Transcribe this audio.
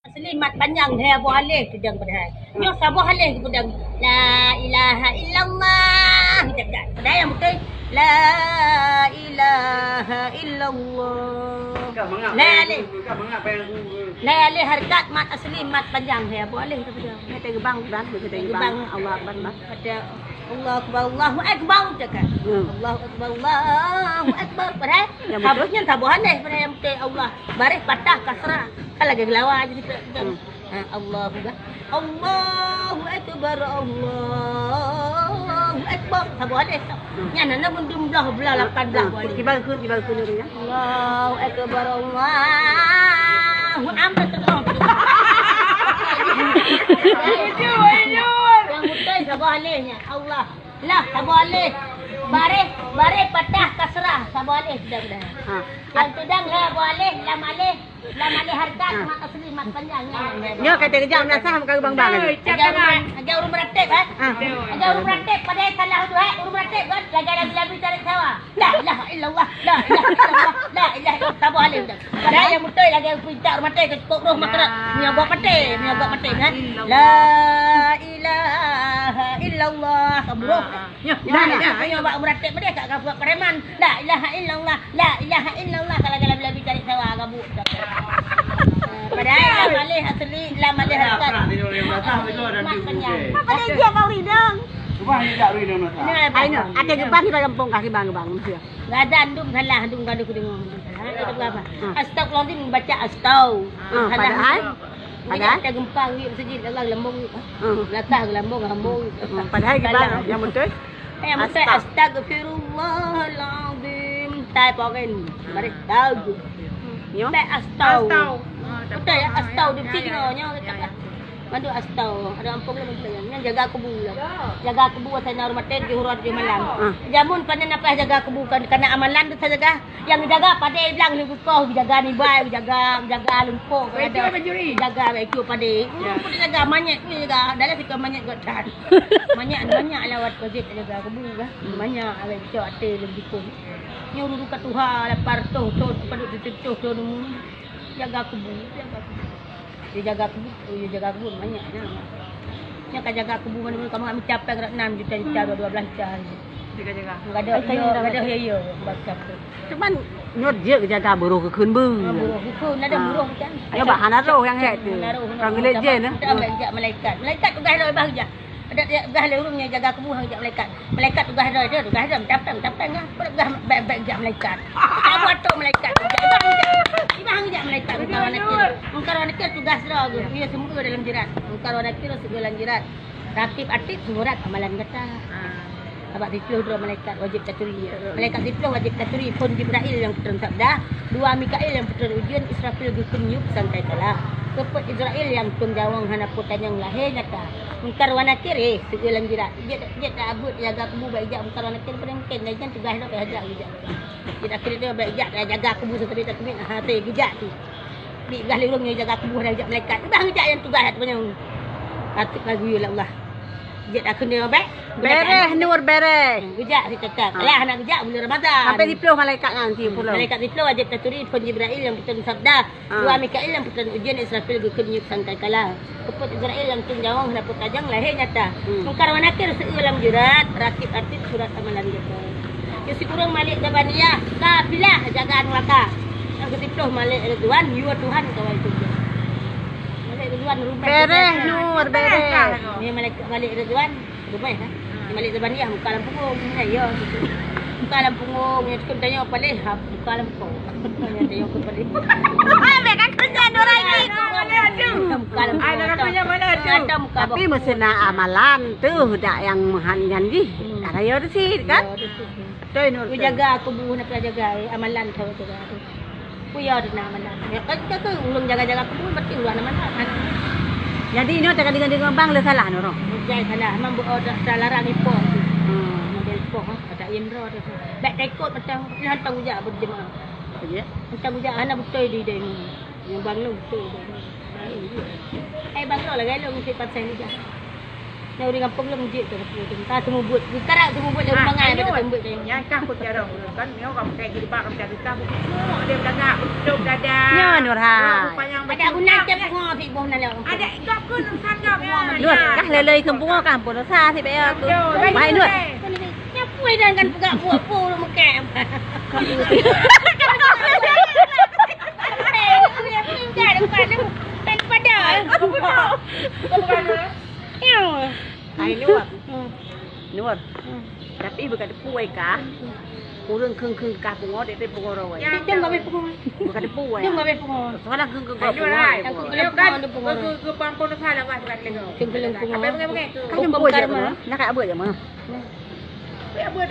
Selimat panjang dia boleh pedang pedang. Nyo sabar halih pedang. La ilaha illallah. Dekat. Pedang yang betul. La ilaha illallah. La alih. La alih harkat mat asli mat panjang dia boleh pedang. Kita gebang dan kita gebang Allah Akbar. Pada Allah Akbar Allahu Akbar dekat. Allahu Akbar Allahu Akbar pedang. Habisnya sabar halih pedang yang betul Allah. Baris patah kasrah. Kalau lagi gelawar aja kita. Allahu Akbar. Allahu Akbar. Allahu Akbar. Sabar hadis. Nya nana pun belah 18 Kibal kun dulu ya. Allahu Akbar. Allahu Akbar. Yang betul sabar hadisnya. Allah. Lah sabar hadis. Baris patah kasrah. Sabar hadis sudah. Yang tudang la boleh lam alih harkat mat asli mat panjangnya. Nyo kata kejam nasah muka gebang bang. Ajar urung beratib Ajar urung beratib pada salah tu urung beratib kan jaga labi tarik sawah. La ilaha illallah. La ilaha illallah. La ilaha illallah. Sabar alih dah. Padahal yang betul lagi pintar rumah teh kok roh makra. Ni abang mati kan. La ilaha illallah. Kabur. Nyo abang beratib pada kat buat preman. La ilaha illallah. La ilaha illallah kalau labi tarik sawah kabut. Padahal malih asli lam malih harkat. Apa dia dia kau ridang? Cuba ni tak ridang masa. Ayo, ada gebang kita kampung kaki bang mesti. Enggak ada andum salah andum kada ku dengar. Itu apa? Astagfirullahalazim baca astau. Padahal ada gempa wi masjid Allah lambung. Latah lambung hambung. Padahal gebang yang betul. Yang betul astagfirullahalazim. Tai poken. Baris tahu. Nyo. Tak astau. Betul ya astau di sini nya kata. Mandu astau. Ada ampun lah betul ya. Jaga kebu lah. Jaga kebu saya rumah teh di huruf di malam. Jamun panen apa jaga kebu kan karena amalan tu saya jaga. Yang jaga pada bilang ni kau jaga ni baik jaga lumpur. Ada jaga baik tu pada. Pun jaga manyet ni jaga. Dalam sikap manyet got dan. Manyet lawat wajib jaga kebu kan. Banyak awak cak ate lebih pun. Nyuruh kat Tuhan lapar tu paduk tutup tu jaga kebu. Dia jaga kebu banyaknya. Nya kan jaga kebu mana kamu ambil capai ke 6 juta 12 juta. Jaga. Enggak ada ya baca tu. Cuman nyot je jaga buruh ke kun bu. Buruh itu ada buruh kan. Ya bah hanaro yang het tu. Orang gelet je nah. Malaikat tugas dia bahagia. Ada tugas dia urungnya jaga kebu hang malaikat. Malaikat tugas dia tapang kan. Baik malaikat. Apa tu malaikat? Ibang je malaikat Mungkar nakir tugas dia dia semua dalam jirat. Mungkar nakir segala jirat. Ratib atik surat amalan kata. Abang dipluh dua malaikat wajib taturi. Malaikat dipluh wajib taturi pun Jibril yang putra sabda, dua Mikail yang putra ujian, Israfil gusun yuk santai kalah. Keput Israel yang pun jawang hana putan yang lahir kata. Mungkar wanakir segala jirat. Dia tak abut jaga kebu baik jak mungkar wanakir pada mungkin dan tugas dia ajak gejak. Dia akhir dia baik jak jaga kebu seperti tak kemit tu gejak tu. Di gas lurungnya jaga kebu dan ajak malaikat. Bang jak yang tugas tu punya. Atik lagu ya Allah. Gejak aku ni baik. Bereh nur bereh. Gejak si cakap. Alah nak gejak bulan Ramadan. Sampai dipluh malaikat nanti pula. Malaikat dipluh wajib taturi pun Jibril yang putra sabda, dua Mikail yang putra ujian, Israfil gukun yuk santai kalah. Keput Israel yang tunjawang dapat tajang lahir nyata. Mungkar wanakir seulam jurat, rakib artis surat amalan kita. Yusi kurang malik jabaniyah, kafilah jagaan laka. Yang ketipluh malik Ridwan, yuwa Tuhan kawal tujuh. Bereh nur bereh. Ni Malik Ridwan, rumah kan. Ni Malik Zabaniyah muka lampung. Ya gitu. Muka lampung ni kun tanya apa leh? Muka lampung. Tanya tanya aku pada. Ambil kan kerja orang ini. Muka lampung. Ada punya mana tu? Ada muka. Tapi mesti nak amalan tu dak yang janji. Ada yo sih kan? Tu nur. Ku jaga aku bu nak jaga amalan kau tu. Puya di nama mana? Ya kan tu ulung jaga-jaga aku pun berarti ulah nama mana. Jadi ini tak dengan bang le salah noro. Jangan salah, mampu order salarang ipo. Model ipo ada Indra tu. Baik rekod macam hantar ujak berjemaah. Ya. Hantar ujak anak betul di dia ni. Yang bang lu betul. Bang lu lah galo mesti pasal ni dah. Yang orang kampung belum jik tu. Kita semua buat. Kita semua buat dalam bangai dia tembuk dia. Yang kah pun jarang kan dia kamu kayak gitu pak kamu cari tahu. Dia beragak, dia beragak. Ya Nurha. Ada guna je pengoh pun nanya. Ada gap ke nak gap ya. Nuột cắt lời không bung cả bột nó xa thì bé cứ bay nuột. Nyapui dan kan pegak buat pu lu mekam. Ai nuột. Nuột. Tapi bukan puai kah? Kurang keng kah bungo để bungo rồi. Jangan kau pukul. Bukan puai. Jangan kau pukul. Sekarang keng keng Ayo bungo. lah. Kalau kan ke pangkon nak salah kan kan lego. Jangan pukul. Apa apa. Kan jumpa je mana? Nak apa je mana? Apa